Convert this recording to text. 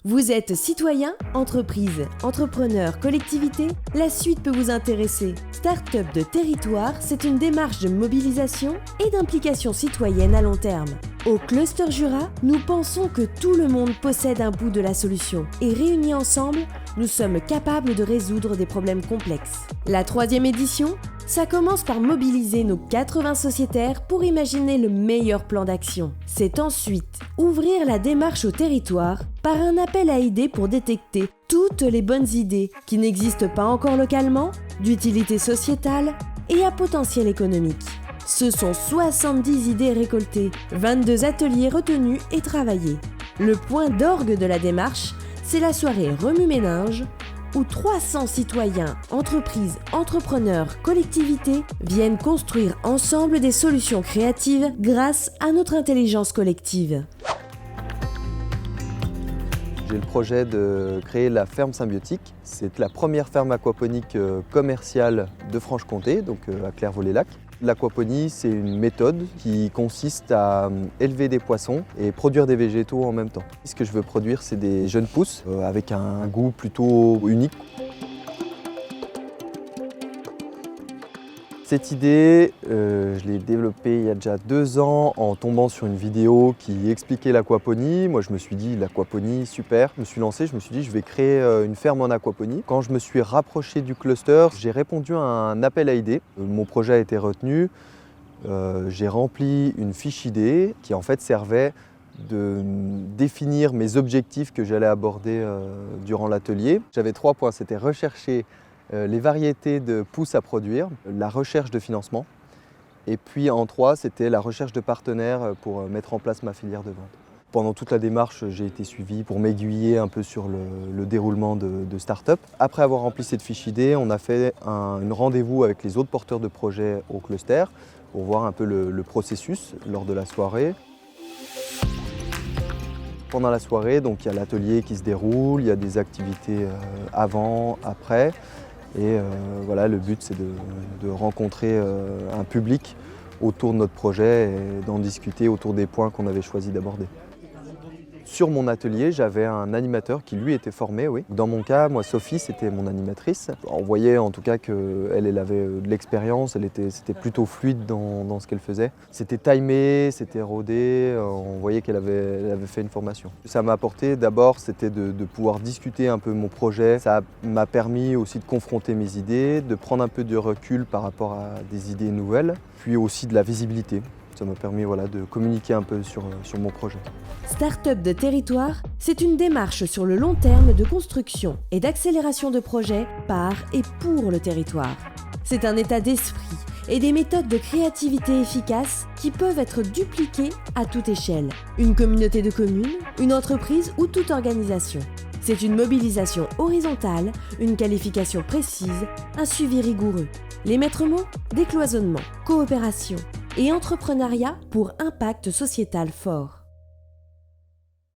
Vous êtes citoyen, entreprise, entrepreneur, collectivité? La suite peut vous intéresser. Start-up de territoire, c'est une démarche de mobilisation et d'implication citoyenne à long terme. Au Cluster Jura, nous pensons que tout le monde possède un bout de la solution et réunis ensemble, nous sommes capables de résoudre des problèmes complexes. La 3e édition, ça commence par mobiliser nos 80 sociétaires pour imaginer le meilleur plan d'action. C'est ensuite ouvrir la démarche au territoire par un appel à idées pour détecter toutes les bonnes idées qui n'existent pas encore localement, d'utilité sociétale et à potentiel économique. Ce sont 70 idées récoltées, 22 ateliers retenus et travaillés. Le point d'orgue de la démarche, c'est la soirée remue-ménage où 300 citoyens, entreprises, entrepreneurs, collectivités viennent construire ensemble des solutions créatives grâce à notre intelligence collective. J'ai le projet de créer la ferme symbiotique. C'est la première ferme aquaponique commerciale de Franche-Comté, donc à Clairvaux-les-Lacs. L'aquaponie, c'est une méthode qui consiste à élever des poissons et produire des végétaux en même temps. Ce que je veux produire, c'est des jeunes pousses avec un goût plutôt unique. Cette idée, je l'ai développée il y a déjà 2 ans en tombant sur une vidéo qui expliquait l'aquaponie. Moi, je me suis dit, l'aquaponie, super. Je me suis lancé, je me suis dit, je vais créer une ferme en aquaponie. Quand je me suis rapproché du cluster, j'ai répondu à un appel à idées. Mon projet a été retenu. J'ai rempli une fiche idée qui en fait servait de définir mes objectifs que j'allais aborder durant l'atelier. J'avais 3 points, c'était rechercher les variétés de pousses à produire, la recherche de financement, et puis en 3, c'était la recherche de partenaires pour mettre en place ma filière de vente. Pendant toute la démarche, j'ai été suivi pour m'aiguiller un peu sur le déroulement de start-up. Après avoir rempli cette fiche idée, on a fait un rendez-vous avec les autres porteurs de projets au cluster pour voir un peu le processus lors de la soirée. Pendant la soirée, donc, il y a l'atelier qui se déroule, il y a des activités avant, après. Et voilà, le but, c'est de rencontrer un public autour de notre projet et d'en discuter autour des points qu'on avait choisi d'aborder. Sur mon atelier, j'avais un animateur qui, lui, était formé, oui. Dans mon cas, moi, Sophie, c'était mon animatrice. On voyait en tout cas qu'elle avait de l'expérience, c'était plutôt fluide dans ce qu'elle faisait. C'était timé, c'était rodé, on voyait qu'elle avait fait une formation. Ça m'a apporté, d'abord, c'était de pouvoir discuter un peu mon projet. Ça m'a permis aussi de confronter mes idées, de prendre un peu de recul par rapport à des idées nouvelles, puis aussi de la visibilité. Ça m'a permis de communiquer un peu sur mon projet. Start-up de territoire, c'est une démarche sur le long terme de construction et d'accélération de projets par et pour le territoire. C'est un état d'esprit et des méthodes de créativité efficaces qui peuvent être dupliquées à toute échelle. Une communauté de communes, une entreprise ou toute organisation. C'est une mobilisation horizontale, une qualification précise, un suivi rigoureux. Les maîtres mots, décloisonnement, coopération et entrepreneuriat pour impact sociétal fort.